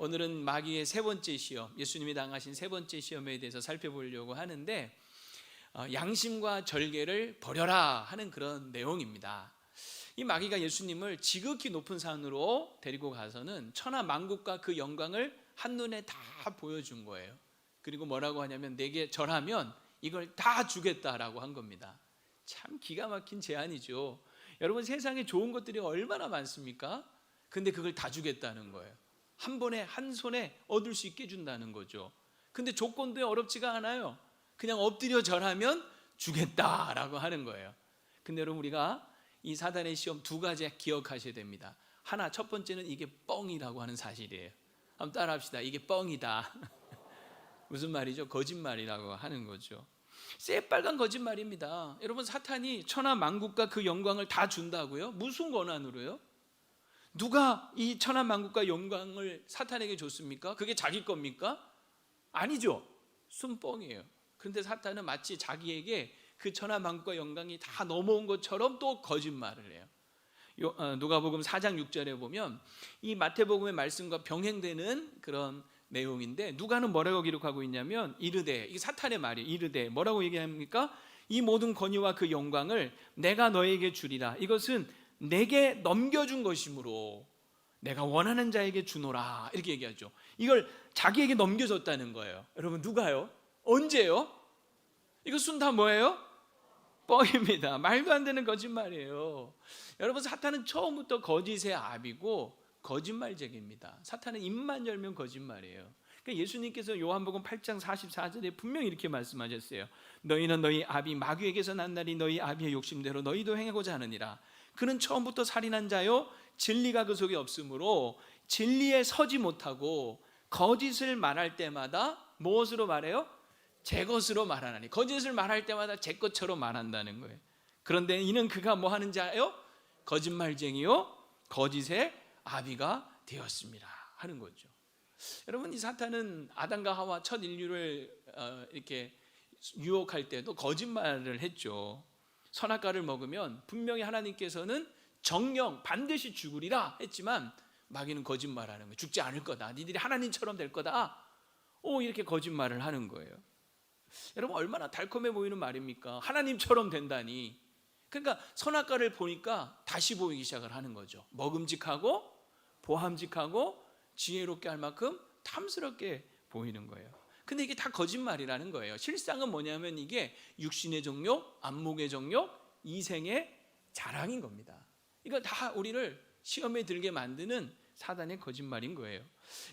오늘은 마귀의 세 번째 시험, 예수님이 당하신 세 번째 시험에 대해서 살펴보려고 하는데, 양심과 절개를 버려라 하는 그런 내용입니다. 이 마귀가 예수님을 지극히 높은 산으로 데리고 가서는 천하 만국과 그 영광을 한눈에 다 보여준 거예요. 그리고 뭐라고 하냐면 내게 절하면 이걸 다 주겠다라고 한 겁니다. 참 기가 막힌 제안이죠. 여러분, 세상에 좋은 것들이 얼마나 많습니까? 근데 그걸 다 주겠다는 거예요. 한 번에 한 손에 얻을 수 있게 준다는 거죠. 근데 조건도 어렵지가 않아요. 그냥 엎드려 절하면 주겠다라고 하는 거예요. 근데 여러분, 우리가 이 사단의 시험 두 가지 기억하셔야 됩니다. 하나, 첫 번째는 이게 뻥이라고 하는 사실이에요. 한번 따라 합시다. 이게 뻥이다. 무슨 말이죠? 거짓말이라고 하는 거죠. 새빨간 거짓말입니다. 여러분, 사탄이 천하 만국과 그 영광을 다 준다고요? 무슨 권한으로요? 누가 이 천하 만국과 영광을 사탄에게 줬습니까? 그게 자기 겁니까? 아니죠. 순뻥이에요. 그런데 사탄은 마치 자기에게 그 천하 만국과 영광이 다 넘어온 것처럼 또 거짓말을 해요. 누가복음 4장 6절에 보면 이 마태복음의 말씀과 병행되는 그런 내용인데, 누가는 뭐라고 기록하고 있냐면 이르되, 이게 사탄의 말이에요. 이르되 뭐라고 얘기합니까? 이 모든 권위와 그 영광을 내가 너에게 주리라. 이것은 내게 넘겨준 것이므로 내가 원하는 자에게 주노라, 이렇게 얘기하죠. 이걸 자기에게 넘겨줬다는 거예요. 여러분, 누가요? 언제요? 이것은 다 뭐예요? 뻥입니다. 말도 안 되는 거짓말이에요. 여러분, 사탄은 처음부터 거짓의 아비고 거짓말쟁이입니다. 사탄은 입만 열면 거짓말이에요. 그러니까 예수님께서 요한복음 8장 44절에 분명히 이렇게 말씀하셨어요. 너희는 너희 아비 마귀에게서 난 날이 너희 아비의 욕심대로 너희도 행하고자 하느니라. 그는 처음부터 살인한 자요, 진리가 그 속에 없으므로 진리에 서지 못하고 거짓을 말할 때마다 무엇으로 말해요? 제 것으로 말하나니. 거짓을 말할 때마다 제 것처럼 말한다는 거예요. 그런데 이는 그가 뭐 하는 자요? 거짓말쟁이요, 거짓의 아비가 되었습니다 하는 거죠. 여러분, 이 사탄은 아담과 하와 첫 인류를 이렇게 유혹할 때도 거짓말을 했죠. 선악과를 먹으면 분명히 하나님께서는 정령 반드시 죽으리라 했지만 마귀는 거짓말하는 거예요. 죽지 않을 거다. 니들이 하나님처럼 될 거다. 이렇게 거짓말을 하는 거예요. 여러분, 얼마나 달콤해 보이는 말입니까? 하나님처럼 된다니. 그러니까 선악과를 보니까 다시 보이기 시작을 하는 거죠. 먹음직하고 보함직하고 지혜롭게 할 만큼 탐스럽게 보이는 거예요. 근데 이게 다 거짓말이라는 거예요. 실상은 뭐냐면 이게 육신의 정욕, 안목의 정욕, 이생의 자랑인 겁니다. 이거 다 우리를 시험에 들게 만드는 사단의 거짓말인 거예요.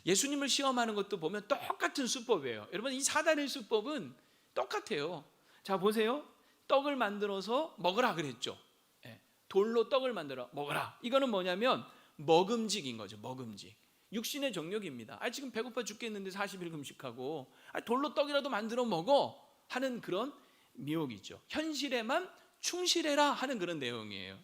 예수님을 시험하는 것도 보면 똑같은 수법이에요. 여러분, 이 사단의 수법은 똑같아요. 자, 보세요. 떡을 만들어서 먹으라 그랬죠. 돌로 떡을 만들어 먹으라. 이거는 뭐냐면 먹음직인 거죠. 먹음직. 육신의 정욕입니다. 지금 배고파 죽겠는데 40일 금식하고 돌로 떡이라도 만들어 먹어 하는 그런 미혹이죠. 현실에만 충실해라 하는 그런 내용이에요.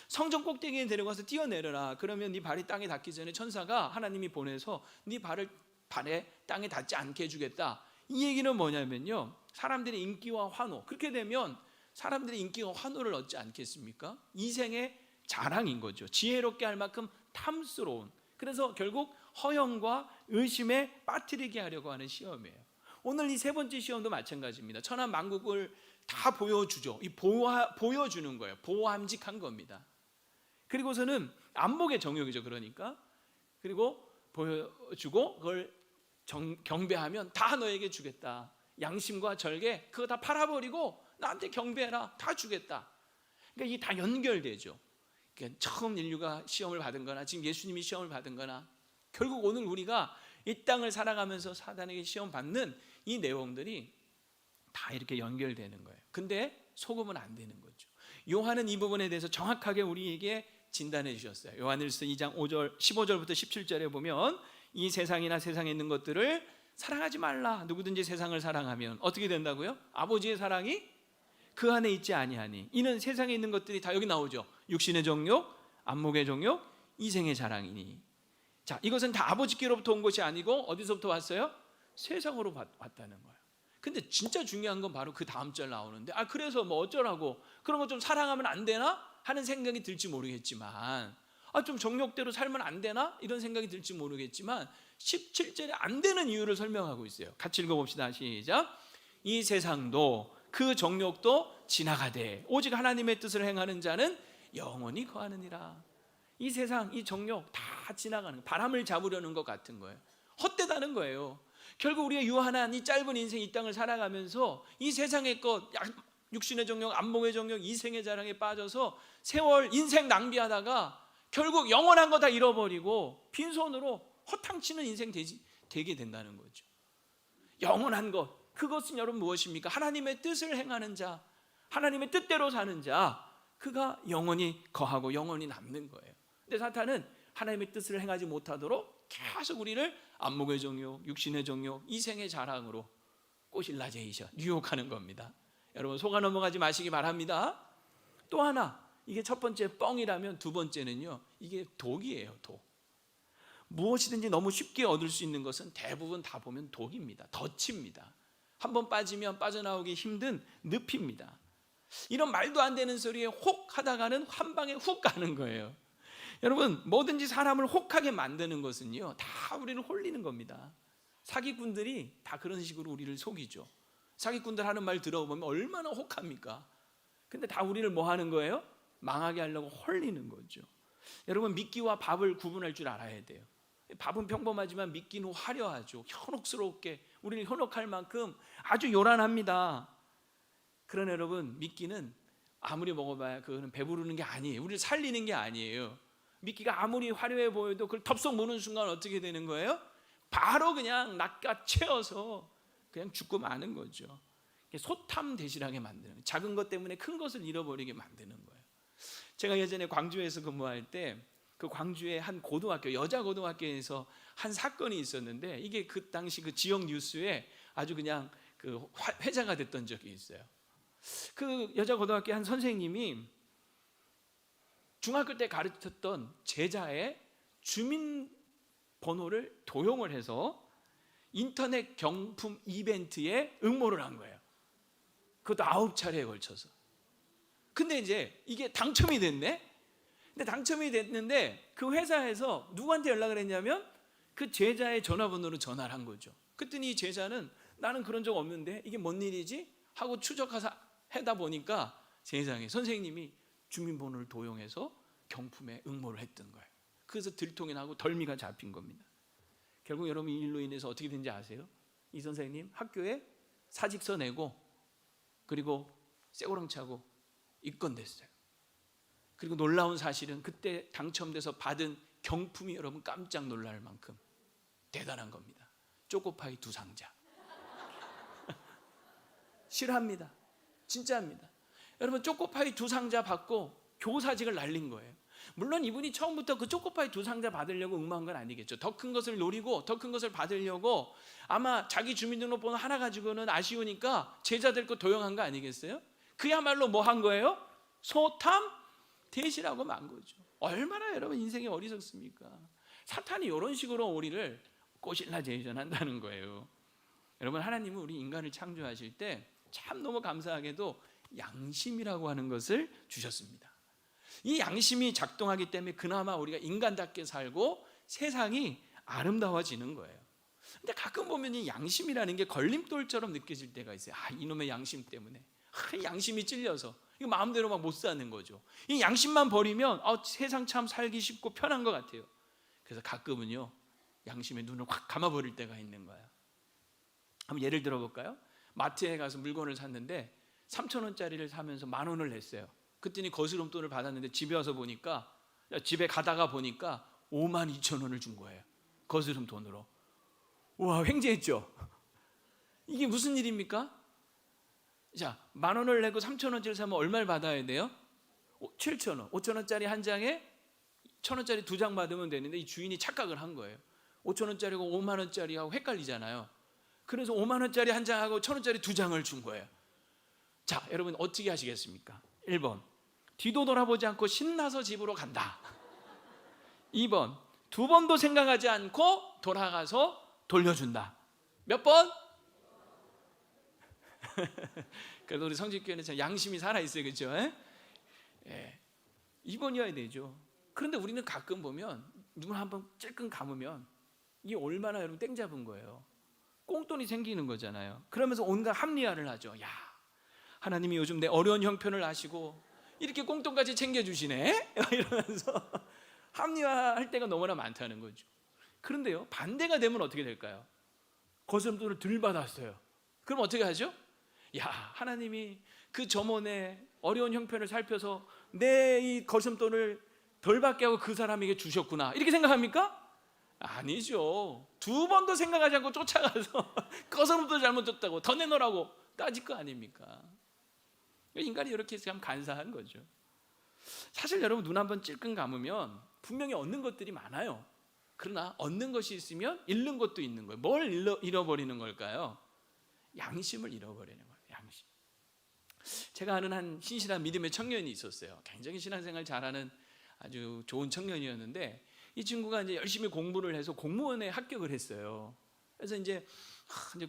성전 꼭대기에 데려가서 뛰어내려라. 그러면 네 발이 땅에 닿기 전에 천사가 하나님이 보내서 네 발에 땅에 닿지 않게 해주겠다. 이 얘기는 뭐냐면요, 사람들의 인기와 환호, 그렇게 되면 사람들의 인기와 환호를 얻지 않겠습니까? 이생의 자랑인 거죠. 지혜롭게 할 만큼 탐스러운. 그래서 결국 허영과 의심에 빠뜨리게 하려고 하는 시험이에요. 오늘 이 세 번째 시험도 마찬가지입니다. 천하 만국을 다 보여주죠. 보여주는 거예요. 보함직한 겁니다. 그리고서는 안목의 정욕이죠. 그러니까 그리고 보여주고 그걸 경배하면 다 너에게 주겠다. 양심과 절개 그거 다 팔아버리고 나한테 경배해라. 다 주겠다. 그러니까 이게 다 연결되죠. 그러니까 처음 인류가 시험을 받은 거나 지금 예수님이 시험을 받은 거나 결국 오늘 우리가 이 땅을 살아가면서 사단에게 시험 받는 이 내용들이 다 이렇게 연결되는 거예요. 근데 속으면 안 되는 거죠. 요한은 이 부분에 대해서 정확하게 우리에게 진단해 주셨어요. 요한일서 2장 15절부터 17절에 보면 이 세상이나 세상에 있는 것들을 사랑하지 말라. 누구든지 세상을 사랑하면 어떻게 된다고요? 아버지의 사랑이 그 안에 있지 아니하니. 이는 세상에 있는 것들이 다 여기 나오죠. 육신의 정욕, 안목의 정욕, 이생의 자랑이니. 자, 이것은 다 아버지께로부터 온 것이 아니고 어디서부터 왔어요? 세상으로 왔다는 거예요. 근데 진짜 중요한 건 바로 그 다음 절 나오는데 그래서 뭐 어쩌라고 그런 거 좀 사랑하면 안 되나? 하는 생각이 들지 모르겠지만 좀 정욕대로 살면 안 되나? 이런 생각이 들지 모르겠지만 17절에 안 되는 이유를 설명하고 있어요. 같이 읽어봅시다. 시작. 이 세상도 그 정욕도 지나가되 오직 하나님의 뜻을 행하는 자는 영원히 거하느니라. 이 세상, 이 정욕 다 지나가는 거예요. 바람을 잡으려는 것 같은 거예요. 헛되다는 거예요. 결국 우리가 유한한 이 짧은 인생 이 땅을 살아가면서 이 세상의 것, 육신의 정욕, 안목의 정욕, 이생의 자랑에 빠져서 세월 인생 낭비하다가 결국 영원한 거 다 잃어버리고 빈손으로 허탕치는 인생 되게 된다는 거죠. 영원한 것, 그것은 여러분 무엇입니까? 하나님의 뜻을 행하는 자, 하나님의 뜻대로 사는 자, 그가 영원히 거하고 영원히 남는 거예요. 근데 사탄은 하나님의 뜻을 행하지 못하도록 계속 우리를 안목의 정욕, 육신의 정욕, 이생의 자랑으로 꼬실라제이셔 유혹하는 겁니다. 여러분 속아 넘어가지 마시기 바랍니다. 또 하나, 이게 첫 번째 뻥이라면 두 번째는요, 이게 독이에요. 독. 무엇이든지 너무 쉽게 얻을 수 있는 것은 대부분 다 보면 독입니다. 덫입니다. 한번 빠지면 빠져나오기 힘든 늪입니다. 이런 말도 안 되는 소리에 혹 하다가는 한 방에 훅 가는 거예요. 여러분 뭐든지 사람을 혹하게 만드는 것은요 다 우리를 홀리는 겁니다. 사기꾼들이 다 그런 식으로 우리를 속이죠. 사기꾼들 하는 말 들어보면 얼마나 혹합니까? 근데 다 우리를 뭐 하는 거예요? 망하게 하려고 홀리는 거죠. 여러분 미끼와 밥을 구분할 줄 알아야 돼요. 밥은 평범하지만 미끼는 화려하죠. 현혹스럽게 우리를 현혹할 만큼 아주 요란합니다. 그러나 여러분 미끼는 아무리 먹어봐야 그거는 배부르는 게 아니에요. 우리를 살리는 게 아니에요. 미끼가 아무리 화려해 보여도 그걸 덥석 무는 순간 어떻게 되는 거예요? 바로 그냥 낚아채어서 그냥 죽고 마는 거죠. 소탐대실하게 만드는 거예요. 작은 것 때문에 큰 것을 잃어버리게 만드는 거예요. 제가 예전에 광주에서 근무할 때 그 광주의 한 고등학교, 여자 고등학교에서 한 사건이 있었는데 이게 그 당시 그 지역 뉴스에 아주 그냥 그 회자가 됐던 적이 있어요. 그 여자 고등학교 한 선생님이 중학교 때 가르쳤던 제자의 주민번호를 도용을 해서 인터넷 경품 이벤트에 응모를 한 거예요. 그것도 9차례에 걸쳐서. 근데 이제 이게 당첨이 됐네? 근데 당첨이 됐는데 그 회사에서 누구한테 연락을 했냐면 그 제자의 전화번호로 전화를 한 거죠. 그랬더니 이 제자는 나는 그런 적 없는데 이게 뭔 일이지? 하고 추적해서 하다 보니까 세상에 선생님이 주민번호를 도용해서 경품에 응모를 했던 거예요. 그래서 들통이 나고 덜미가 잡힌 겁니다. 결국 여러분 이 일로 인해서 어떻게 된지 아세요? 이 선생님 학교에 사직서 내고 그리고 쇠고랑 차고 입건됐어요. 그리고 놀라운 사실은 그때 당첨돼서 받은 경품이 여러분 깜짝 놀랄 만큼 대단한 겁니다. 초코파이 2상자. 실화입니다. 진짜입니다. 여러분 초코파이 2상자 받고 교사직을 날린 거예요. 물론 이분이 처음부터 그 초코파이 2상자 받으려고 응모한 건 아니겠죠. 더 큰 것을 노리고 더 큰 것을 받으려고 아마 자기 주민등록번호 하나 가지고는 아쉬우니까 제자들 거 도용한 거 아니겠어요? 그야말로 뭐 한 거예요? 소탐 대실하고 만 거죠. 얼마나 여러분 인생이 어리석습니까? 사탄이 이런 식으로 우리를 꼬실라제이션 한다는 거예요. 여러분 하나님은 우리 인간을 창조하실 때 참 너무 감사하게도 양심이라고 하는 것을 주셨습니다. 이 양심이 작동하기 때문에 그나마 우리가 인간답게 살고 세상이 아름다워지는 거예요. 근데 가끔 보면 이 양심이라는 게 걸림돌처럼 느껴질 때가 있어요. 이놈의 양심 때문에 양심이 찔려서 이거 마음대로 막 못 사는 거죠. 이 양심만 버리면 세상 참 살기 쉽고 편한 것 같아요. 그래서 가끔은요 양심의 눈을 확 감아버릴 때가 있는 거예요. 한번 예를 들어볼까요? 마트에 가서 물건을 샀는데 3,000원짜리를 사면서 10,000원을 냈어요. 그랬더니 거스름돈을 받았는데 집에 와서 보니까 집에 가다가 보니까 52,000원을 준 거예요. 거스름돈으로. 우와, 횡재했죠. 이게 무슨 일입니까? 자, 10,000원을 내고 3,000원짜리 사면 얼마를 받아야 돼요? 7,000원. 5,000원짜리 한 장에 1,000원짜리 2장 받으면 되는데 이 주인이 착각을 한 거예요. 5,000원짜리고 50,000원짜리하고 헷갈리잖아요. 그래서 50,000원짜리 한 장하고 1,000원짜리 2장을 준 거예요. 자, 여러분 어떻게 하시겠습니까? 1번, 뒤도 돌아보지 않고 신나서 집으로 간다. 2번, 두 번도 생각하지 않고 돌아가서 돌려준다. 몇 번? 그래도 우리 성직교회는 참 양심이 살아있어요. 그렇죠? 2번이어야 되죠. 그런데 우리는 가끔 보면 눈을 한번 찔끔 감으면 이게 얼마나 여러분 땡 잡은 거예요. 꽁돈이 생기는 거잖아요. 그러면서 온갖 합리화를 하죠. 야, 하나님이 요즘 내 어려운 형편을 아시고 이렇게 꽁돈까지 챙겨주시네? 이러면서 합리화할 때가 너무나 많다는 거죠. 그런데요, 반대가 되면 어떻게 될까요? 거스름돈을 덜 받았어요. 그럼 어떻게 하죠? 야, 하나님이 그 점원의 어려운 형편을 살펴서 내 이 거스름돈을 덜 받게 하고 그 사람에게 주셨구나, 이렇게 생각합니까? 아니죠. 두 번도 생각하지 않고 쫓아가서 거스름돈 잘못 줬다고 더 내놓으라고 따질 거 아닙니까? 인간이 이렇게 참 간사한 거죠. 사실 여러분, 눈 한번 찔끔 감으면 분명히 얻는 것들이 많아요. 그러나 얻는 것이 있으면 잃는 것도 있는 거예요. 뭘 잃어버리는 걸까요? 양심을 잃어버리는 거예요. 양심. 제가 아는 한 신실한 믿음의 청년이 있었어요. 굉장히 신앙생활 잘하는 아주 좋은 청년이었는데, 이 친구가 이제 열심히 공부를 해서 공무원에 합격을 했어요. 그래서 이제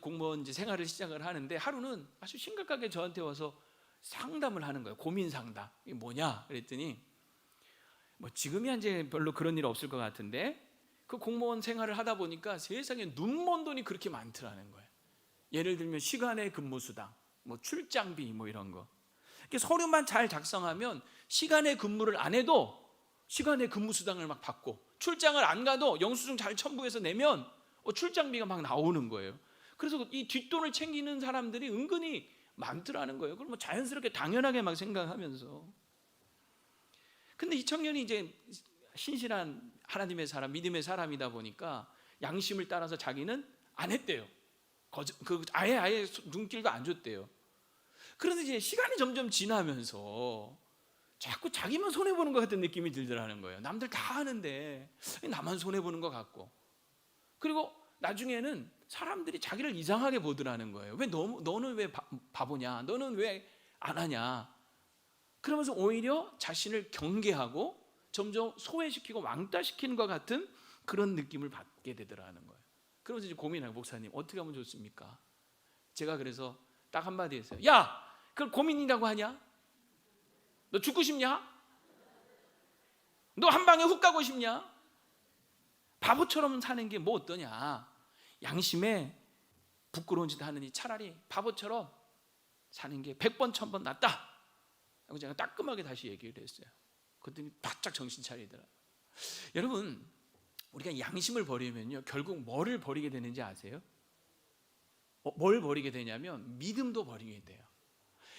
공무원 이제 생활을 시작을 하는데, 하루는 아주 심각하게 저한테 와서 상담을 하는 거예요. 고민 상담. 이게 뭐냐? 그랬더니 뭐 지금이야 이제 별로 그런 일 없을 것 같은데, 그 공무원 생활을 하다 보니까 세상에 눈먼 돈이 그렇게 많더라는 거예요. 예를 들면 시간의 근무수당, 뭐 출장비, 뭐 이런 거. 이렇게 서류만 잘 작성하면 시간의 근무를 안 해도 시간의 근무수당을 막 받고, 출장을 안 가도 영수증 잘 첨부해서 내면 출장비가 막 나오는 거예요. 그래서 이 뒷돈을 챙기는 사람들이 은근히 많더라는 거예요. 그럼 뭐 자연스럽게 당연하게 막 생각하면서. 근데 이 청년이 이제 신실한 하나님의 사람, 믿음의 사람이다 보니까 양심을 따라서 자기는 안 했대요. 아예 눈길도 안 줬대요. 그런데 이제 시간이 점점 지나면서 자꾸 자기만 손해보는 것 같은 느낌이 들더라는 거예요. 남들 다 하는데 나만 손해보는 것 같고. 그리고 나중에는 사람들이 자기를 이상하게 보더라는 거예요. 너는 왜 바보냐? 너는 왜 안 하냐? 그러면서 오히려 자신을 경계하고 점점 소외시키고 왕따시키는 것 같은 그런 느낌을 받게 되더라는 거예요. 그러면서 이제 고민해요. 목사님, 어떻게 하면 좋습니까? 제가 그래서 딱 한마디 했어요. 야, 그걸 고민이라고 하냐? 너 죽고 싶냐? 너 한 방에 훅 가고 싶냐? 바보처럼 사는 게 뭐 어떠냐? 양심에 부끄러운 짓 하느니 차라리 바보처럼 사는 게 100번 1000번 낫다 하고 제가 따끔하게 다시 얘기를 했어요. 그랬더니 바짝 정신 차리더라고요. 여러분, 우리가 양심을 버리면요, 결국 뭐를 버리게 되는지 아세요? 뭘 버리게 되냐면 믿음도 버리게 돼요.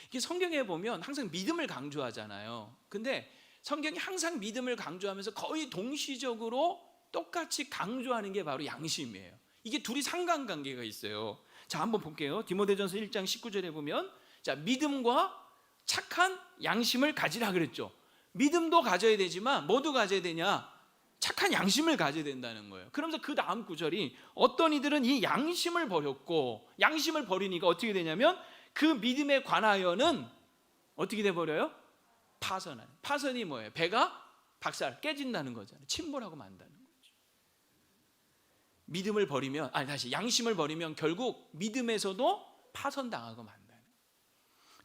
이게 성경에 보면 항상 믿음을 강조하잖아요. 근데 성경이 항상 믿음을 강조하면서 거의 동시적으로 똑같이 강조하는 게 바로 양심이에요. 이게 둘이 상관관계가 있어요. 자, 한번 볼게요. 디모데전서 1장 19절에 보면, 자, 믿음과 착한 양심을 가지라 그랬죠. 믿음도 가져야 되지만 뭐도 가져야 되냐? 착한 양심을 가져야 된다는 거예요. 그러면서 그 다음 구절이, 어떤 이들은 이 양심을 버렸고, 양심을 버리니까 어떻게 되냐면 그 믿음에 관하여는 어떻게 돼버려요? 파선하는. 파선이 뭐예요? 배가 박살 깨진다는 거잖아요. 침몰하고 만다는 거죠. 믿음을 버리면, 양심을 버리면 결국 믿음에서도 파선당하고 만다는 거예요.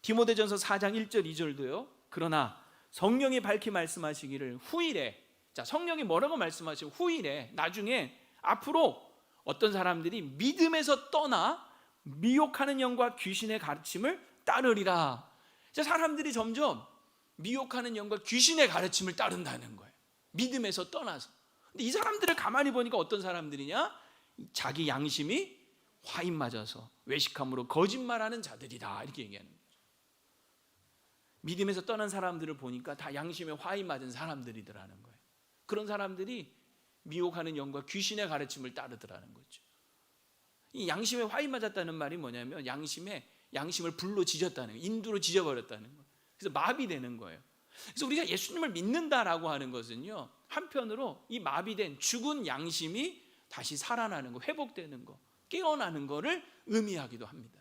디모데전서 4장 1절 2절도요. 그러나 성령이 밝히 말씀하시기를 후일에, 자, 성령이 뭐라고 말씀하시고 후일에, 나중에 앞으로 어떤 사람들이 믿음에서 떠나 미혹하는 영과 귀신의 가르침을 따르리라. 자, 사람들이 점점 미혹하는 영과 귀신의 가르침을 따른다는 거예요. 믿음에서 떠나서. 근데 이 사람들을 가만히 보니까 어떤 사람들이냐? 자기 양심이 화인 맞아서 외식함으로 거짓말하는 자들이다, 이렇게 얘기하는 거예요. 믿음에서 떠난 사람들을 보니까 다 양심에 화인 맞은 사람들이더라는 거예요. 그런 사람들이 미혹하는 영과 귀신의 가르침을 따르더라는 거죠. 이 양심에 화인 맞았다는 말이 뭐냐면 양심을 불로 지졌다는 거예요. 인두로 지져버렸다는 거예요. 그래서 마비되는 거예요. 그래서 우리가 예수님을 믿는다라고 하는 것은요, 한편으로 이 마비된 죽은 양심이 다시 살아나는 거, 회복되는 거, 깨어나는 거를 의미하기도 합니다.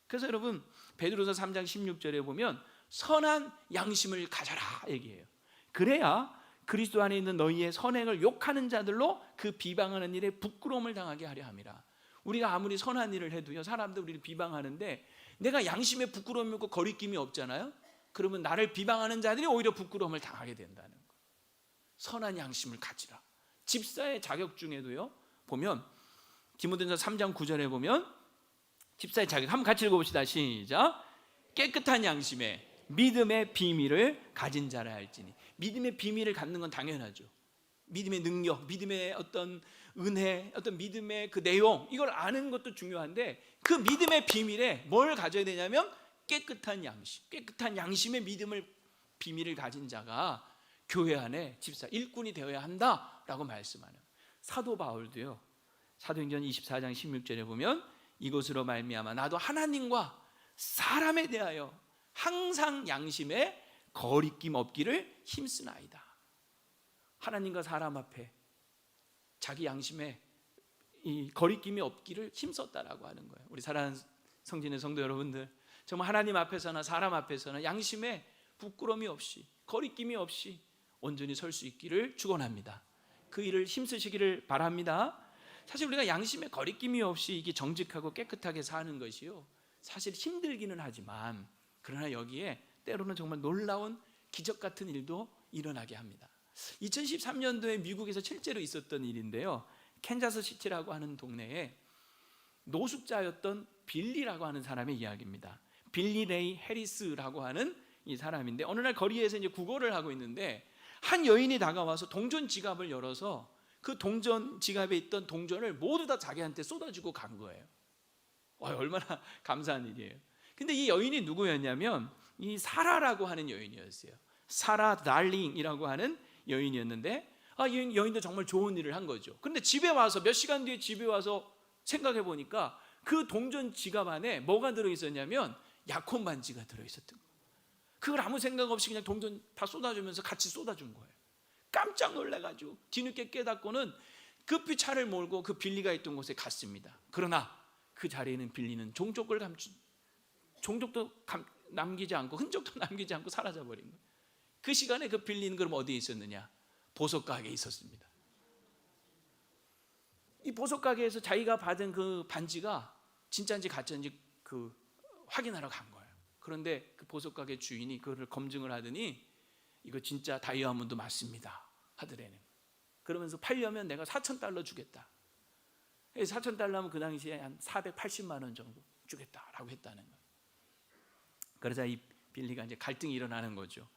그래서 여러분, 베드로서 3장 16절에 보면 선한 양심을 가져라 얘기해요. 그래야 그리스도 안에 있는 너희의 선행을 욕하는 자들로 그 비방하는 일에 부끄러움을 당하게 하려 함이라. 우리가 아무리 선한 일을 해도요, 사람들 우리를 비방하는데 내가 양심에 부끄러움이 없고 거리낌이 없잖아요. 그러면 나를 비방하는 자들이 오히려 부끄러움을 당하게 된다는 거예요. 선한 양심을 가지라. 집사의 자격 중에도요, 보면 디모데전서 3장 9절에 보면 집사의 자격, 한번 같이 읽어봅시다. 시작. 깨끗한 양심에 믿음의 비밀을 가진 자라 할지니. 믿음의 비밀을 갖는 건 당연하죠. 믿음의 능력, 믿음의 어떤 은혜, 어떤 믿음의 그 내용, 이걸 아는 것도 중요한데, 그 믿음의 비밀에 뭘 가져야 되냐면 깨끗한 양심, 깨끗한 양심의 믿음을 비밀을 가진 자가 교회 안에 집사, 일꾼이 되어야 한다라고 말씀하는 사도 바울도요, 사도행전 24장 16절에 보면 이것으로 말미암아 나도 하나님과 사람에 대하여 항상 양심에 거리낌 없기를 힘쓰나이다. 하나님과 사람 앞에 자기 양심에 이 거리낌이 없기를 힘썼다라고 하는 거예요. 우리 사랑하는 성진의 성도 여러분들, 정말 하나님 앞에서나 사람 앞에서나 양심에 부끄러움이 없이 거리낌이 없이 온전히 설 수 있기를 축원합니다. 그 일을 힘쓰시기를 바랍니다. 사실 우리가 양심에 거리낌이 없이 이게 정직하고 깨끗하게 사는 것이요, 사실 힘들기는 하지만, 그러나 여기에 때로는 정말 놀라운 기적 같은 일도 일어나게 합니다. 2013년도에 미국에서 실제로 있었던 일인데요, 캔자스 시티라고 하는 동네에 노숙자였던 빌리라고 하는 사람의 이야기입니다. 빌리 레이 해리스라고 하는 이 사람인데, 어느 날 거리에서 이제 구걸을 하고 있는데 한 여인이 다가와서 동전 지갑을 열어서 그 동전 지갑에 있던 동전을 모두 다 자기한테 쏟아주고 간 거예요. 얼마나 감사한 일이에요. 근데 이 여인이 누구였냐면 이 사라라고 하는 여인이었어요. 사라 달링이라고 하는 여인이었는데, 이 여인도 정말 좋은 일을 한 거죠. 그런데 집에 와서 몇 시간 뒤에 집에 와서 생각해 보니까 그 동전 지갑 안에 뭐가 들어있었냐면 약혼 반지가 들어있었던 거예요. 그걸 아무 생각 없이 그냥 동전 다 쏟아주면서 같이 쏟아준 거예요. 깜짝 놀라가지고 뒤늦게 깨닫고는 급히 차를 몰고 그 빌리가 있던 곳에 갔습니다. 그러나 그 자리에는 빌리는 종족도 남기지 않고 흔적도 남기지 않고 사라져버린 거예요. 그 시간에 그 빌리는 그럼 어디에 있었느냐? 보석 가게에 있었습니다. 이 보석 가게에서 자기가 받은 그 반지가 진짜인지 가짜인지 그 확인하러 간 거예요. 그런데 그 보석 가게 주인이 그거를 검증을 하더니 이거 진짜 다이아몬드 맞습니다 하더래는. 그러면서 팔려면 내가 $4,000 주겠다. $4,000면 그 당시에 한 480만 원 정도 주겠다라고 했다는 거예요. 그러자 이 빌리가 이제 갈등이 일어나는 거죠.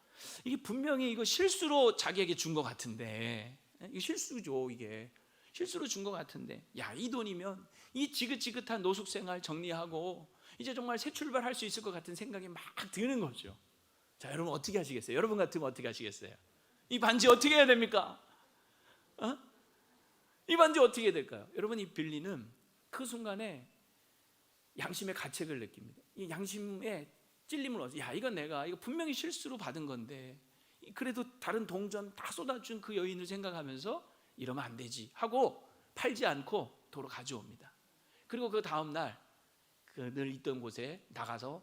이게 분명히 이거 실수로 자기에게 준 것 같은데, 이게 실수죠. 이게 실수로 준 것 같은데, 야, 이 돈이면 이 지긋지긋한 노숙 생활 정리하고 이제 정말 새 출발할 수 있을 것 같은 생각이 막 드는 거죠. 자, 여러분 어떻게 하시겠어요? 여러분 같으면 어떻게 하시겠어요? 이 반지 어떻게 해야 됩니까? 이 반지 어떻게 해야 될까요? 여러분, 이 빌리는 그 순간에 양심의 가책을 느낍니다. 이 양심에 찔림을 얻어. 야, 이건 내가 이거 분명히 실수로 받은 건데 그래도 다른 동전 다 쏟아준 그 여인을 생각하면서 이러면 안 되지 하고 팔지 않고 도로 가져옵니다. 그리고 그 다음 날 그 늘 있던 곳에 나가서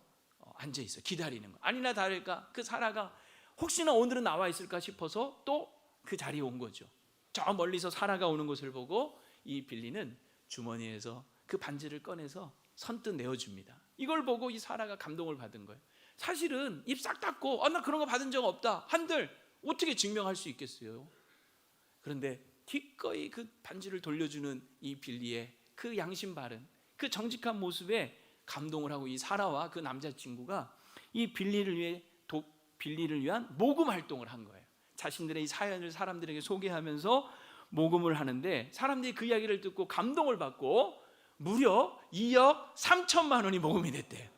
앉아 있어 기다리는 거. 아니나 다를까 그 사라가 혹시나 오늘은 나와 있을까 싶어서 또 그 자리에 온 거죠. 저 멀리서 사라가 오는 것을 보고 이 빌리는 주머니에서 그 반지를 꺼내서 선뜻 내어줍니다. 이걸 보고 이 사라가 감동을 받은 거예요. 사실은 입 싹 닫고 나 그런 거 받은 적 없다 한들 어떻게 증명할 수 있겠어요? 그런데 기꺼이 그 반지를 돌려주는 이 빌리의 그 양심 바른 그 정직한 모습에 감동을 하고 이 사라와 그 남자친구가 이 빌리를 위한 모금 활동을 한 거예요. 자신들의 이 사연을 사람들에게 소개하면서 모금을 하는데 사람들이 그 이야기를 듣고 감동을 받고 무려 2억 3천만 원이 모금이 됐대요.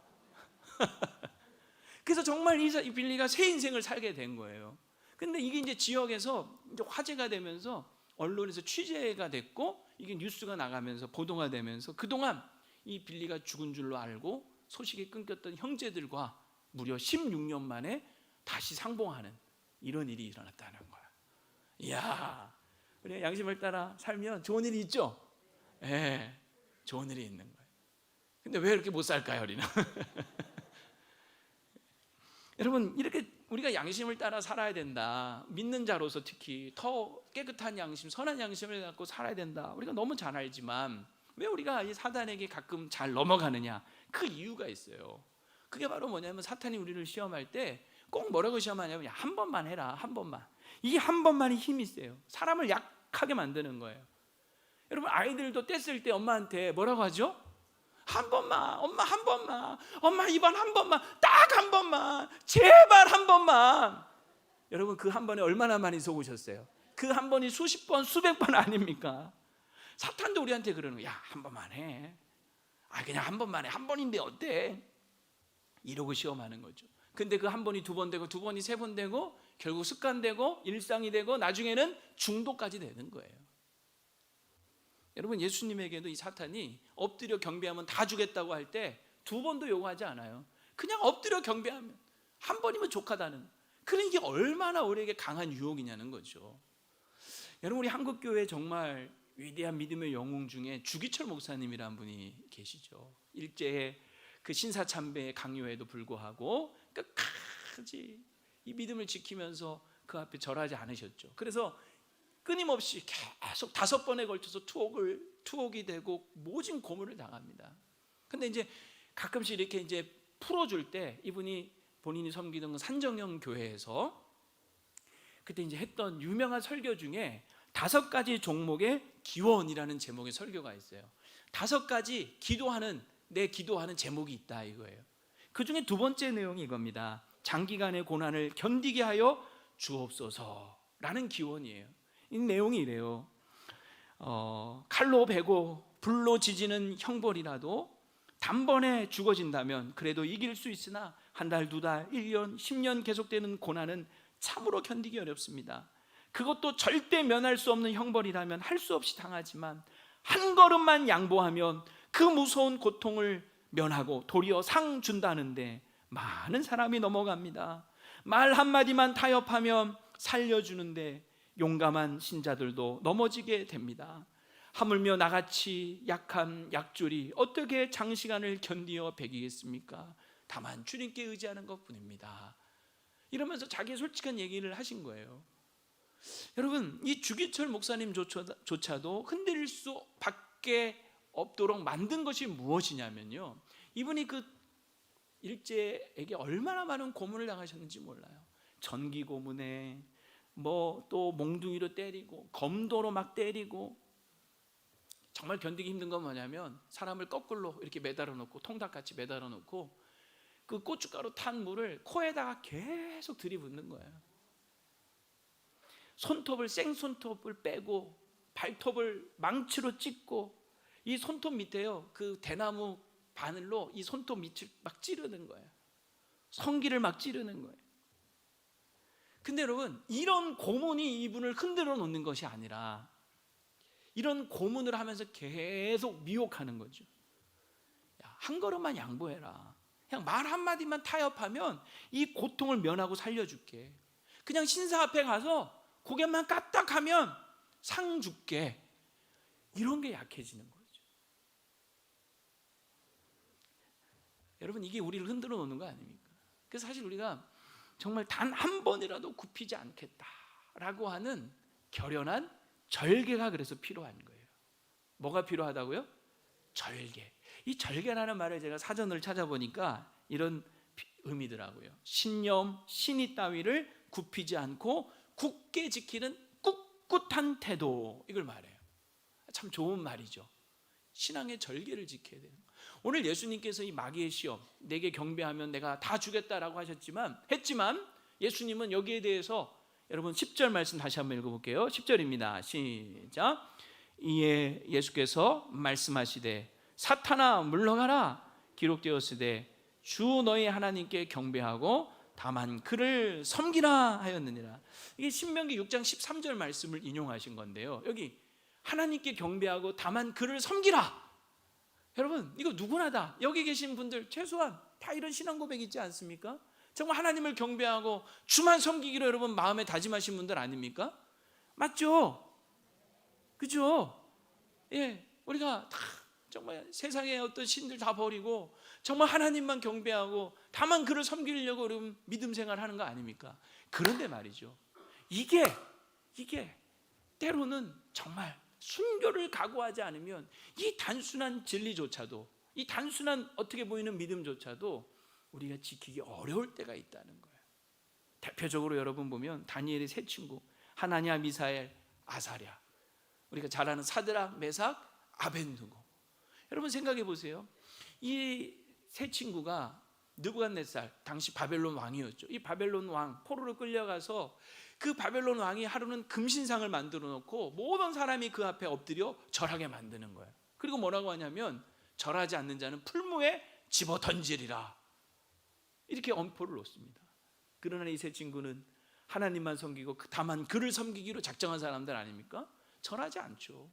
그래서 정말 이 빌리가 새 인생을 살게 된 거예요. 근데 이게 이제 지역에서 이제 화제가 되면서 언론에서 취재가 됐고 이게 뉴스가 나가면서 보도가 되면서 그동안 이 빌리가 죽은 줄로 알고 소식이 끊겼던 형제들과 무려 16년 만에 다시 상봉하는 이런 일이 일어났다는 거야. 이야, 우리 양심을 따라 살면 좋은 일이 있죠? 예, 좋은 일이 있는 거예요. 근데 왜 이렇게 못 살까요, 우리는? 여러분, 이렇게 우리가 양심을 따라 살아야 된다. 믿는 자로서 특히 더 깨끗한 양심, 선한 양심을 갖고 살아야 된다. 우리가 너무 잘 알지만 왜 우리가 이 사단에게 가끔 잘 넘어가느냐? 그 이유가 있어요. 그게 바로 뭐냐면 사탄이 우리를 시험할 때 꼭 뭐라고 시험하냐면 한 번만 해라, 한 번만. 이 한 번만이 힘이 세요. 사람을 약하게 만드는 거예요. 여러분, 아이들도 뗐을 때 엄마한테 뭐라고 하죠? 한 번만, 엄마 한 번만, 엄마 이번 한 번만, 딱 한 번만, 제발 한 번만. 여러분, 그 한 번에 얼마나 많이 속으셨어요? 그 한 번이 수십 번, 수백 번 아닙니까? 사탄도 우리한테 그러는 거야. 야, 한 번만 해. 그냥 한 번만 해. 한 번인데 어때? 이러고 시험하는 거죠. 근데 그 한 번이 두 번 되고, 두 번이 세 번 되고, 결국 습관되고 일상이 되고, 나중에는 중독까지 되는 거예요. 여러분, 예수님에게도 이 사탄이 엎드려 경배하면 다 주겠다고 할 때 두 번도 요구하지 않아요. 그냥 엎드려 경배하면 한 번이면 족하다는. 그러니 이게 얼마나 우리에게 강한 유혹이냐는 거죠. 여러분, 우리 한국교회 정말 위대한 믿음의 영웅 중에 주기철 목사님이라는 분이 계시죠. 일제의 그 신사참배의 강요에도 불구하고 끝까지 이 믿음을 지키면서 그 앞에 절하지 않으셨죠. 그래서 끊임없이 계속 5번에 걸쳐서 투옥이 되고 모진 고문을 당합니다. 근데 이제 가끔씩 이렇게 이제 풀어줄 때 이분이 본인이 섬기던 산정형 교회에서 그때 이제 했던 유명한 설교 중에 5가지 종목의 기원이라는 제목의 설교가 있어요. 5가지 기도하는 제목이 있다 이거예요. 그 중에 두 번째 내용이 이겁니다. 장기간의 고난을 견디게 하여 주옵소서라는 기원이에요. 이 내용이 이래요. 칼로 베고 불로 지지는 형벌이라도 단번에 죽어진다면 그래도 이길 수 있으나 한 달, 2달, 1년, 10년 계속되는 고난은 참으로 견디기 어렵습니다. 그것도 절대 면할 수 없는 형벌이라면 할 수 없이 당하지만 한 걸음만 양보하면 그 무서운 고통을 면하고 도리어 상 준다는데 많은 사람이 넘어갑니다. 말 한마디만 타협하면 살려주는데 용감한 신자들도 넘어지게 됩니다. 하물며 나같이 약한 약졸이 어떻게 장시간을 견디어 배기겠습니까? 다만 주님께 의지하는 것뿐입니다. 이러면서 자기의 솔직한 얘기를 하신 거예요. 여러분, 이 주기철 목사님조차도 흔들릴 수밖에 없도록 만든 것이 무엇이냐면요, 이분이 그 일제에게 얼마나 많은 고문을 당하셨는지 몰라요. 전기 고문에 또 몽둥이로 때리고 검도로 막 때리고. 정말 견디기 힘든 건 뭐냐면 사람을 거꾸로 이렇게 매달아 놓고, 통닭같이 매달아 놓고 그 고춧가루 탄 물을 코에다가 계속 들이붓는 거예요. 생손톱을 빼고 발톱을 망치로 찢고, 이 손톱 밑에요, 그 대나무 바늘로 이 손톱 밑을 막 찌르는 거예요. 성기를 막 찌르는 거예요. 근데 여러분, 이런 고문이 이분을 흔들어 놓는 것이 아니라 이런 고문을 하면서 계속 미혹하는 거죠. 야, 한 걸음만 양보해라. 그냥 말 한마디만 타협하면 이 고통을 면하고 살려줄게. 그냥 신사 앞에 가서 고개만 까딱하면 상 줄게. 이런 게 약해지는 거죠. 여러분, 이게 우리를 흔들어 놓는 거 아닙니까? 그래서 사실 우리가 정말 단 한 번이라도 굽히지 않겠다라고 하는 결연한 절개가 그래서 필요한 거예요. 뭐가 필요하다고요? 절개. 이 절개라는 말을 제가 사전을 찾아보니까 이런 의미더라고요. 신념, 신의 따위를 굽히지 않고 굳게 지키는 꿋꿋한 태도, 이걸 말해요. 참 좋은 말이죠. 신앙의 절개를 지켜야 돼요. 오늘 예수님께서 이 마귀의 시험, 내게 경배하면 내가 다 주겠다라고 했지만 예수님은 여기에 대해서, 여러분 10절 말씀 다시 한번 읽어볼게요. 10절입니다. 시작. 이에 예수께서 말씀하시되 사탄아 물러가라. 기록되었으되 주 너희 하나님께 경배하고 다만 그를 섬기라 하였느니라. 이게 신명기 6장 13절 말씀을 인용하신 건데요, 여기 하나님께 경배하고 다만 그를 섬기라. 여러분, 이거 누구나 다, 여기 계신 분들 최소한 다 이런 신앙 고백이 있지 않습니까? 정말 하나님을 경배하고 주만 섬기기로 여러분 마음에 다짐하신 분들 아닙니까? 맞죠? 그죠? 예, 우리가 다 정말 세상의 어떤 신들 다 버리고 정말 하나님만 경배하고 다만 그를 섬기려고 여러분 믿음 생활하는 거 아닙니까? 그런데 말이죠, 이게 때로는 정말 순교를 각오하지 않으면 이 단순한 진리조차도, 이 단순한 어떻게 보이는 믿음조차도 우리가 지키기 어려울 때가 있다는 거예요. 대표적으로 여러분 보면 다니엘의 세 친구, 하나냐, 미사엘, 아사랴. 우리가 잘 아는 사드락, 메삭, 아벳느고. 여러분 생각해 보세요. 이 세 친구가 느부갓네살, 당시 바벨론 왕이었죠. 이 바벨론 왕 포로로 끌려가서 그 바벨론 왕이 하루는 금신상을 만들어 놓고 모든 사람이 그 앞에 엎드려 절하게 만드는 거예요. 그리고 뭐라고 하냐면 절하지 않는 자는 풀무에 집어 던지리라, 이렇게 엄포를 놓습니다. 그러나 이 세 친구는 하나님만 섬기고 다만 그를 섬기기로 작정한 사람들 아닙니까? 절하지 않죠.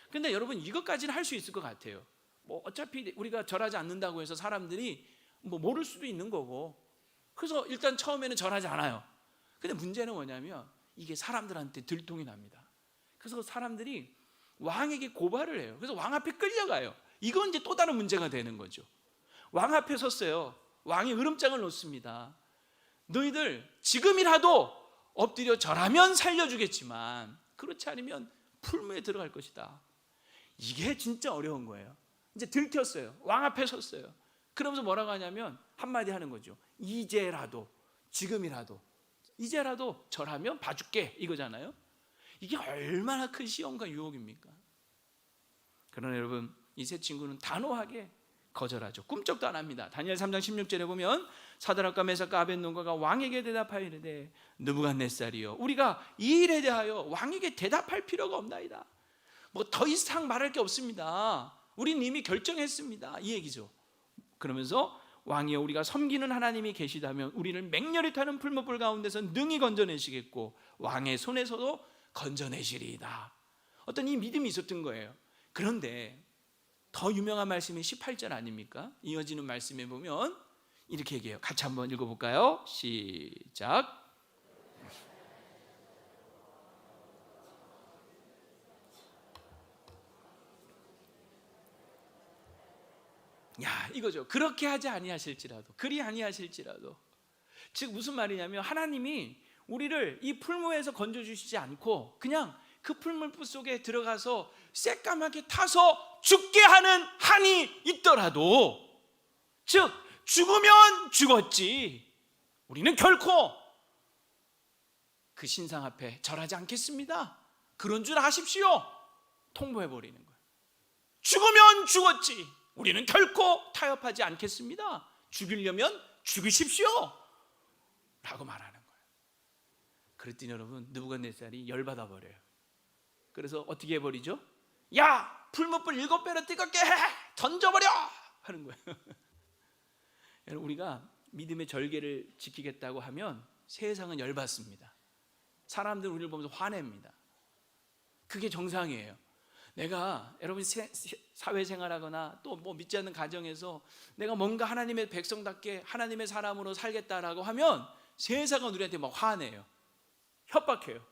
근데 여러분 이것까지는 할 수 있을 것 같아요. 뭐 어차피 우리가 절하지 않는다고 해서 사람들이 뭐 모를 수도 있는 거고, 그래서 일단 처음에는 절하지 않아요. 근데 문제는 뭐냐면 이게 사람들한테 들통이 납니다. 그래서 사람들이 왕에게 고발을 해요. 그래서 왕 앞에 끌려가요. 이건 이제 또 다른 문제가 되는 거죠. 왕 앞에 섰어요. 왕이 으름장을 놓습니다. 너희들 지금이라도 엎드려 절하면 살려주겠지만 그렇지 않으면 풀무에 들어갈 것이다. 이게 진짜 어려운 거예요. 이제 들켰어요. 왕 앞에 섰어요. 그러면서 뭐라고 하냐면 한마디 하는 거죠. 이제라도, 지금이라도, 이제라도 절하면 봐줄게, 이거잖아요. 이게 얼마나 큰 시험과 유혹입니까? 그러나 여러분, 이 세 친구는 단호하게 거절하죠. 꿈쩍도 안 합니다. 다니엘 3장 16절에 보면 사드락과 메삭과 아벳느고가 왕에게 대답하여 이르되 느부갓네살이여, 우리가 이 일에 대하여 왕에게 대답할 필요가 없나이다. 뭐 더 이상 말할 게 없습니다. 우리는 이미 결정했습니다, 이 얘기죠. 그러면서 왕이여, 우리가 섬기는 하나님이 계시다면 우리를 맹렬히 타는 풀무불 가운데서 능히 건져내시겠고 왕의 손에서도 건져내시리이다. 어떤 이 믿음이 있었던 거예요. 그런데 더 유명한 말씀이 18절 아닙니까? 이어지는 말씀에 보면 이렇게 얘기해요. 같이 한번 읽어볼까요? 시작. 야, 이거죠. 그렇게 하지 아니하실지라도, 그리 아니하실지라도. 즉 무슨 말이냐면 하나님이 우리를 이 풀무에서 건져주시지 않고 그냥 그 풀무불 속에 들어가서 새까맣게 타서 죽게 하는 한이 있더라도, 즉 죽으면 죽었지 우리는 결코 그 신상 앞에 절하지 않겠습니다, 그런 줄 아십시오, 통보해버리는 거예요. 죽으면 죽었지 우리는 결코 타협하지 않겠습니다, 죽이려면 죽이십시오 라고 말하는 거예요. 그랬더니 여러분, 느부갓네살이 열받아 버려요. 그래서 어떻게 해버리죠? 야, 풀무불 7배로 뜨겁게 해! 던져버려! 하는 거예요. 여러분, 우리가 믿음의 절개를 지키겠다고 하면 세상은 열받습니다. 사람들은 우리를 보면서 화냅니다. 그게 정상이에요. 내가 여러분 사회생활하거나 또 뭐 믿지 않는 가정에서 내가 뭔가 하나님의 백성답게 하나님의 사람으로 살겠다라고 하면 세상은 우리한테 막 화내요. 협박해요.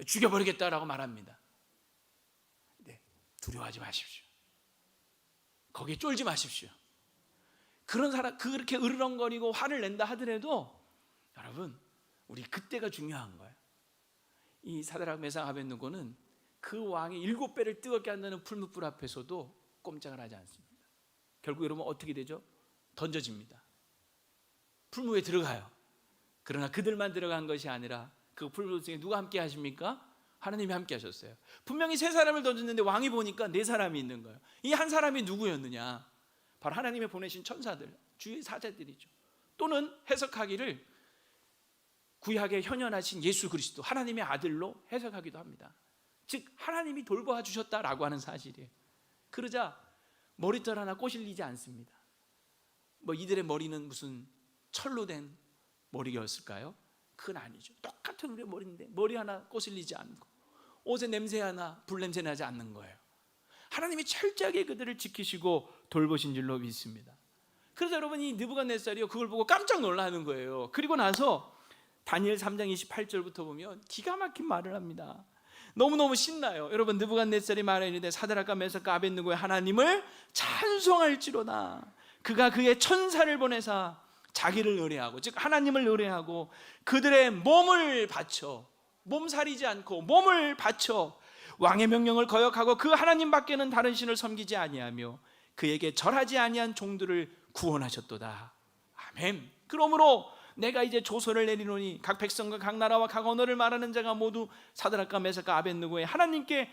죽여버리겠다라고 말합니다. 네, 두려워하지 마십시오. 거기에 쫄지 마십시오. 그런 사람, 그렇게 으르렁거리고 화를 낸다 하더라도 여러분, 우리 그때가 중요한 거예요. 이 사드락 메삭 아벳느고는 그 왕이 7배를 뜨겁게 한다는 풀무불 앞에서도 꼼짝을 하지 않습니다. 결국 여러분 어떻게 되죠? 던져집니다. 풀무에 들어가요. 그러나 그들만 들어간 것이 아니라 그 풀무 중에 누가 함께 하십니까? 하나님이 함께 하셨어요. 분명히 3사람을 던졌는데 왕이 보니까 4사람이 있는 거예요. 이 한 사람이 누구였느냐? 바로 하나님의 보내신 천사들, 주의 사자들이죠. 또는 해석하기를 구약에 현현하신 예수 그리스도, 하나님의 아들로 해석하기도 합니다. 즉 하나님이 돌보아 주셨다라고 하는 사실이에요. 그러자 머리털 하나 꼬실리지 않습니다. 뭐 이들의 머리는 무슨 철로 된 머리였을까요? 그건 아니죠. 똑같은 우리의 머리인데 머리 하나 꼬실리지 않고 옷에 냄새 하나 불냄새 나지 않는 거예요. 하나님이 철저하게 그들을 지키시고 돌보신 줄로 믿습니다. 그래서 여러분, 이 느부갓네살이요, 그걸 보고 깜짝 놀라는 거예요. 그리고 나서 다니엘 3장 28절부터 보면 기가 막힌 말을 합니다. 너무너무 신나요. 여러분, 느부갓네살이 말하는데 사드락과 메삭과 아벳느고의 하나님을 찬송할지로다. 그가 그의 천사를 보내사 자기를 의뢰하고, 즉 하나님을 의뢰하고 그들의 몸을 바쳐, 몸살이지 않고 몸을 바쳐 왕의 명령을 거역하고 그 하나님 밖에는 다른 신을 섬기지 아니하며 그에게 절하지 아니한 종들을 구원하셨도다. 아멘. 그러므로 내가 이제 조서를 내리노니 각 백성과 각 나라와 각 언어를 말하는 자가 모두 사드락과 메삭과 아벳느고에 하나님께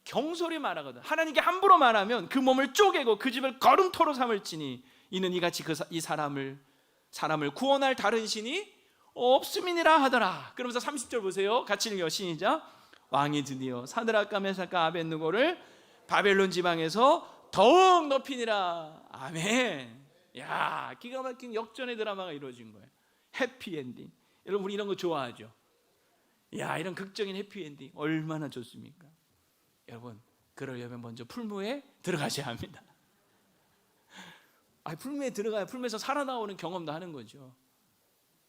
경솔히 말하거든. 하나님께 함부로 말하면 그 몸을 쪼개고 그 집을 거름토로 삼을지니 이는 이같이 이 사람을 구원할 다른 신이 없음이니라 하더라. 그러면서 30절 보세요. 같이 읽어. 시작. 왕이 드디어 사드락과 메삭과 아벳느고를 바벨론 지방에서 더욱 높이니라. 아멘. 야, 기가 막힌 역전의 드라마가 이루어진 거예요. 해피엔딩. 여러분, 우리 이런 거 좋아하죠? 야, 이런 극적인 해피엔딩 얼마나 좋습니까? 여러분, 그러려면 먼저 풀무에 들어가셔야 합니다. 풀무에 들어가야 풀무에서 살아나오는 경험도 하는 거죠.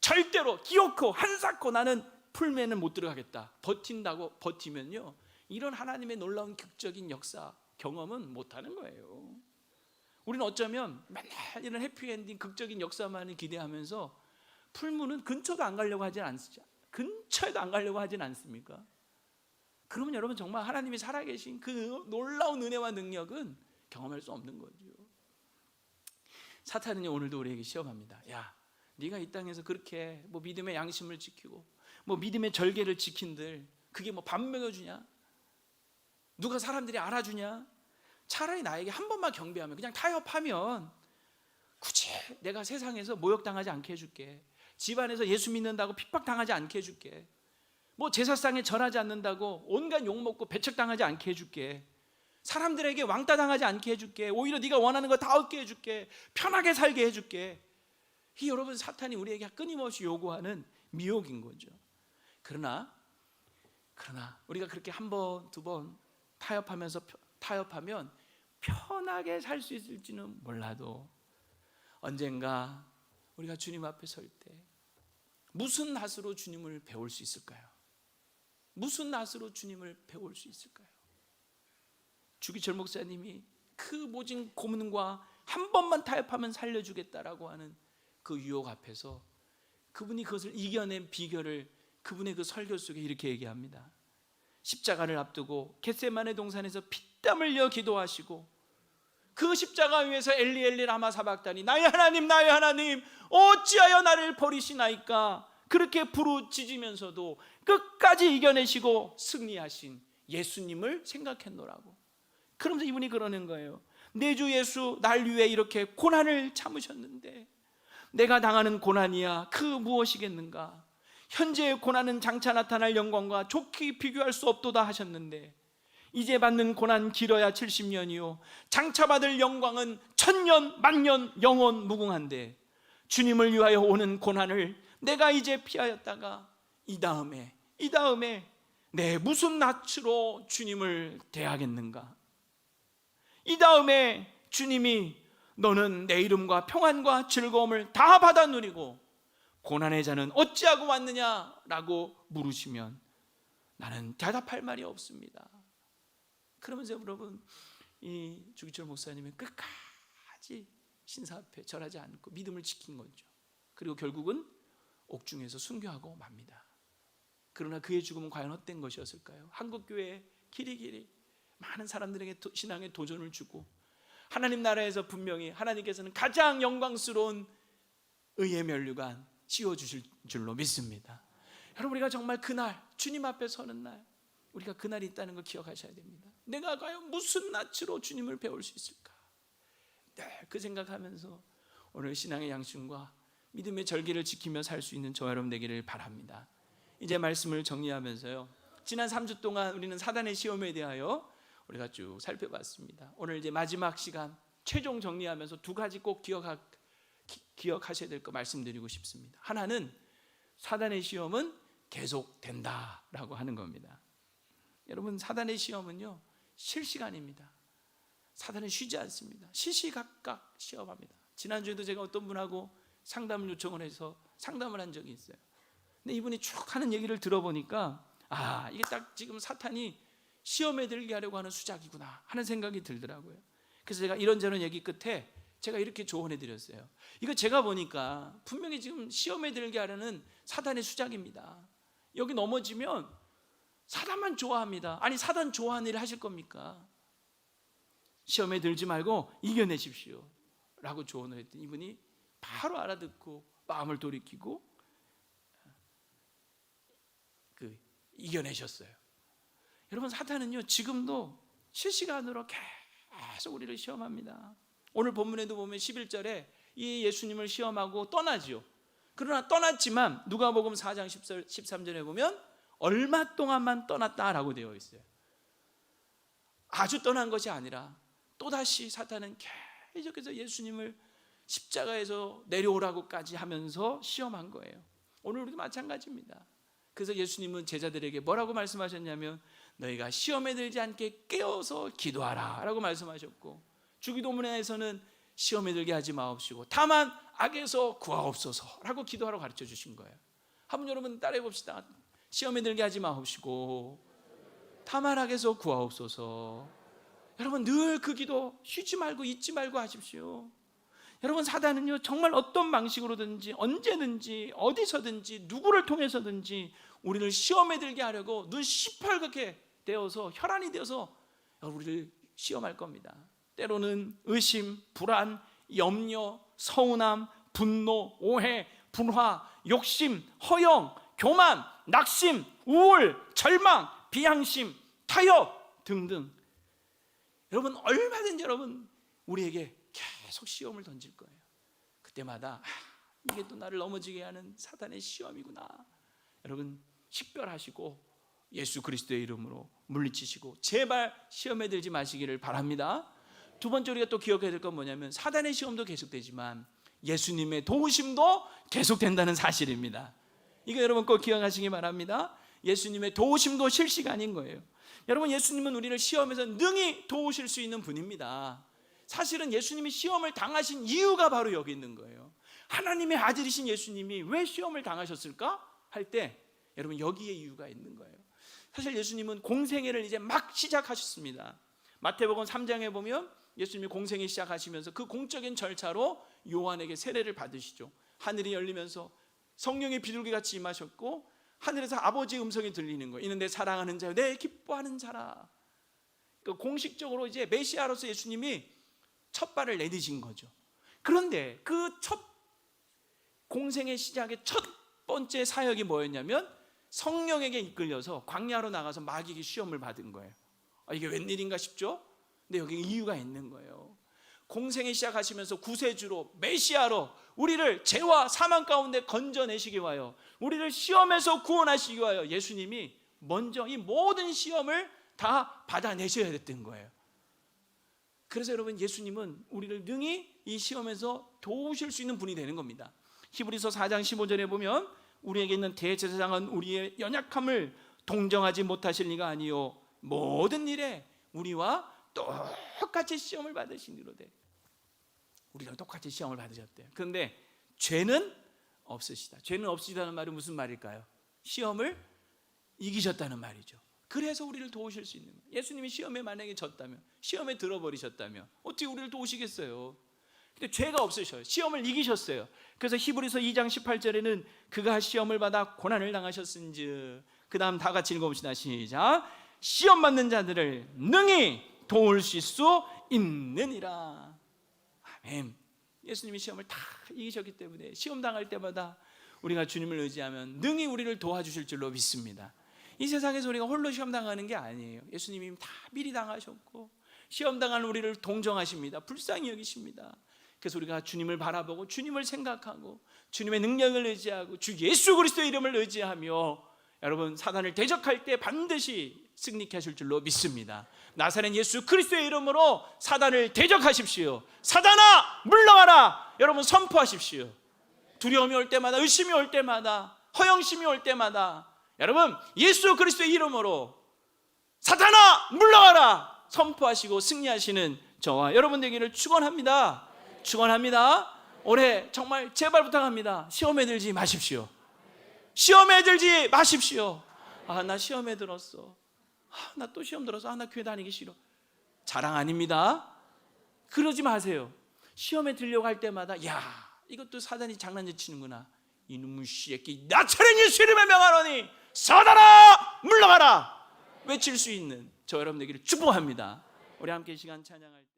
절대로 기어코 한사코 나는 풀무에는 못 들어가겠다, 버틴다고 버티면요, 이런 하나님의 놀라운 극적인 역사 경험은 못하는 거예요. 우리는 어쩌면 맨날 이런 해피엔딩 극적인 역사만을 기대하면서 풀무는 근처에도 안 가려고 하진 않습니까? 그러면 여러분, 정말 하나님이 살아계신 그 놀라운 은혜와 능력은 경험할 수 없는 거죠. 사탄은요, 오늘도 우리에게 시험합니다. 야, 네가 이 땅에서 그렇게 믿음의 양심을 지키고 믿음의 절개를 지킨들 그게 밥 먹여주냐? 누가 사람들이 알아주냐? 차라리 나에게 한 번만 경배하면, 그냥 타협하면 굳이 내가 세상에서 모욕당하지 않게 해줄게. 집안에서 예수 믿는다고 핍박당하지 않게 해줄게. 제사상에 절하지 않는다고 온갖 욕먹고 배척당하지 않게 해줄게. 사람들에게 왕따당하지 않게 해줄게. 오히려 네가 원하는 거 다 얻게 해줄게. 편하게 살게 해줄게. 이 여러분, 사탄이 우리에게 끊임없이 요구하는 미혹인 거죠. 그러나 우리가 그렇게 한 번, 두 번 타협하면 편하게 살 수 있을지는 몰라도 언젠가 우리가 주님 앞에 설 때 무슨 낯으로 주님을 배울 수 있을까요? 무슨 낯으로 주님을 배울 수 있을까요? 주기철 목사님이 그 모진 고문과 한 번만 타협하면 살려주겠다라고 하는 그 유혹 앞에서 그분이 그것을 이겨낸 비결을 그분의 그 설교 속에 이렇게 얘기합니다. 십자가를 앞두고 겟세마네 동산에서 피땀 흘려 기도하시고 그 십자가 위에서 엘리 엘리 라마 사박다니, 나의 하나님 어찌하여 나를 버리시나이까, 그렇게 부르짖으면서도 끝까지 이겨내시고 승리하신 예수님을 생각했노라고. 그러면서 이분이 그러는 거예요. 내 주 예수 날 위해 이렇게 고난을 참으셨는데 내가 당하는 고난이야 그 무엇이겠는가? 현재의 고난은 장차 나타날 영광과 좋게 비교할 수 없도다 하셨는데 이제 받는 고난 길어야 70년이요 장차 받을 영광은 1000년 만년 영원 무궁한데 주님을 위하여 오는 고난을 내가 이제 피하였다가 이 다음에 내 무슨 낯으로 주님을 대하겠는가? 이 다음에 주님이 너는 내 이름과 평안과 즐거움을 다 받아 누리고 고난의 자는 어찌하고 왔느냐라고 물으시면 나는 대답할 말이 없습니다. 그러면서 여러분, 이 주기철 목사님은 끝까지 신사 앞에 절하지 않고 믿음을 지킨 거죠. 그리고 결국은 옥중에서 순교하고 맙니다. 그러나 그의 죽음은 과연 헛된 것이었을까요? 한국교회에 길이길이 많은 사람들에게 신앙의 도전을 주고 하나님 나라에서 분명히 하나님께서는 가장 영광스러운 의의 면류관 씌워주실 줄로 믿습니다. 여러분, 우리가 정말 그날 주님 앞에 서는 날, 우리가 그날이 있다는 걸 기억하셔야 됩니다. 내가 과연 무슨 낯으로 주님을 배울 수 있을까? 그 생각하면서 오늘 신앙의 양심과 믿음의 절기를 지키며 살 수 있는 저와 여러분 되기를 바랍니다. 이제 말씀을 정리하면서요, 지난 3주 동안 우리는 사단의 시험에 대하여 우리가 쭉 살펴봤습니다. 오늘 이제 마지막 시간 최종 정리하면서 두 가지 꼭 기억하셔야 될 거 말씀드리고 싶습니다. 하나는 사단의 시험은 계속된다라고 하는 겁니다. 여러분, 사단의 시험은요 실시간입니다. 사단은 쉬지 않습니다. 시시각각 시험합니다. 지난주에도 제가 어떤 분하고 상담을 요청을 해서 상담을 한 적이 있어요. 근데 이분이 쭉 하는 얘기를 들어보니까 이게 딱 지금 사탄이 시험에 들게 하려고 하는 수작이구나 하는 생각이 들더라고요. 그래서 제가 이런저런 얘기 끝에 제가 이렇게 조언해 드렸어요. 이거 제가 보니까 분명히 지금 시험에 들게 하려는 사단의 수작입니다. 여기 넘어지면 사단만 좋아합니다. 아니, 사단 좋아하는 일을 하실 겁니까? 시험에 들지 말고 이겨내십시오 라고 조언을 했더니 이분이 바로 알아듣고 마음을 돌이키고 이겨내셨어요. 여러분, 사탄은요 지금도 실시간으로 계속 우리를 시험합니다. 오늘 본문에도 보면 11절에 이 예수님을 시험하고 떠나지요. 그러나 떠났지만 누가복음 4장 13절에 보면 얼마 동안만 떠났다라고 되어 있어요. 아주 떠난 것이 아니라 또다시 사탄은 계속해서 예수님을 십자가에서 내려오라고까지 하면서 시험한 거예요. 오늘 우리도 마찬가지입니다. 그래서 예수님은 제자들에게 뭐라고 말씀하셨냐면 너희가 시험에 들지 않게 깨어서 기도하라 라고 말씀하셨고, 주기도문에서는 시험에 들게 하지 마옵시고 다만 악에서 구하옵소서 라고 기도하라고 가르쳐 주신 거예요. 한번 여러분 따라해 봅시다. 시험에 들게 하지 마옵시고 다만 악에서 구하옵소서. 여러분 늘 그 기도 쉬지 말고 잊지 말고 하십시오. 여러분, 사단은요 정말 어떤 방식으로든지 언제든지 어디서든지 누구를 통해서든지 우리를 시험에 들게 하려고 눈 시퍼렇게 되어서 혈안이 되어서 우리를 시험할 겁니다. 때로는 의심, 불안, 염려, 서운함, 분노, 오해, 분화, 욕심, 허영, 교만, 낙심, 우울, 절망, 비양심, 타협 등등. 여러분 얼마든지 여러분 우리에게 계속 시험을 던질 거예요. 그때마다 이게 또 나를 넘어지게 하는 사탄의 시험이구나. 여러분 식별하시고 예수 그리스도의 이름으로 물리치시고 제발 시험에 들지 마시기를 바랍니다. 두 번째 우리가 또 기억해야 될 건 뭐냐면 사단의 시험도 계속되지만 예수님의 도우심도 계속된다는 사실입니다. 이거 여러분 꼭 기억하시기 바랍니다. 예수님의 도우심도 실시간인 거예요. 여러분, 예수님은 우리를 시험에서 능히 도우실 수 있는 분입니다. 사실은 예수님이 시험을 당하신 이유가 바로 여기 있는 거예요. 하나님의 아들이신 예수님이 왜 시험을 당하셨을까? 할 때 여러분 여기에 이유가 있는 거예요. 사실 예수님은 공생애를 이제 막 시작하셨습니다. 마태복음 3장에 보면 예수님이 공생애 시작하시면서 그 공적인 절차로 요한에게 세례를 받으시죠. 하늘이 열리면서 성령의 비둘기같이 임하셨고 하늘에서 아버지의 음성이 들리는 거예요. 이는 내 사랑하는 자요 내 기뻐하는 자라. 그러니까 공식적으로 이제 메시아로서 예수님이 첫 발을 내디신 거죠. 그런데 그 첫 공생의 시작의 첫 번째 사역이 뭐였냐면 성령에게 이끌려서 광야로 나가서 마귀에게 시험을 받은 거예요. 이게 웬일인가 싶죠? 근데 여기 이유가 있는 거예요. 공생의 시작하시면서 구세주로 메시아로 우리를 죄와 사망 가운데 건져내시기 위하여 우리를 시험에서 구원하시기 위하여 예수님이 먼저 이 모든 시험을 다 받아내셔야 됐던 거예요. 그래서 여러분 예수님은 우리를 능히 이 시험에서 도우실 수 있는 분이 되는 겁니다. 히브리서 4장 15절에 보면 우리에게 있는 대제사장은 우리의 연약함을 동정하지 못하실 리가 아니요 모든 일에 우리와 똑같이 시험을 받으시니로되. 우리랑 똑같이 시험을 받으셨대요. 그런데 죄는 없으시다. 죄는 없으시다는 말은 무슨 말일까요? 시험을 이기셨다는 말이죠. 그래서 우리를 도우실 수 있는 거예요. 예수님이 시험에 만약에 졌다면, 시험에 들어버리셨다면 어떻게 우리를 도우시겠어요? 근데 죄가 없으셔요. 시험을 이기셨어요. 그래서 히브리서 2장 18절에는 그가 시험을 받아 고난을 당하셨은즉, 그 다음 다 같이 읽어봅시다. 시작. 시험 받는 자들을 능히 도우실 수 있느니라. 아멘. 예수님이 시험을 다 이기셨기 때문에 시험 당할 때마다 우리가 주님을 의지하면 능히 우리를 도와주실 줄로 믿습니다. 이 세상에서 우리가 홀로 시험 당하는 게 아니에요. 예수님이 다 미리 당하셨고 시험 당하는 우리를 동정하십니다. 불쌍히 여기십니다. 그래서 우리가 주님을 바라보고 주님을 생각하고 주님의 능력을 의지하고 주 예수 그리스도의 이름을 의지하며 여러분 사단을 대적할 때 반드시 승리케 하실 줄로 믿습니다. 나사렛 예수 그리스도의 이름으로 사단을 대적하십시오. 사단아 물러가라. 여러분 선포하십시오. 두려움이 올 때마다, 의심이 올 때마다, 허영심이 올 때마다 여러분 예수 그리스도의 이름으로 사단아 물러가라 선포하시고 승리하시는 저와 여러분 되기를 축원합니다. 축원합니다. 올해 정말 제발 부탁합니다. 시험에 들지 마십시오. 시험에 들지 마십시오. 나 시험에 들었어. 나 또 시험 들었어. 나 교회 다니기 싫어. 자랑 아닙니다. 그러지 마세요. 시험에 들려고 할 때마다 야 이것도 사단이 장난치는구나. 이놈의 새끼 나차례 예수 이름에 명하노니 사단아 물러가라 외칠 수 있는 저 여러분 되기를 축복합니다. 우리 함께 이 시간 찬양할 때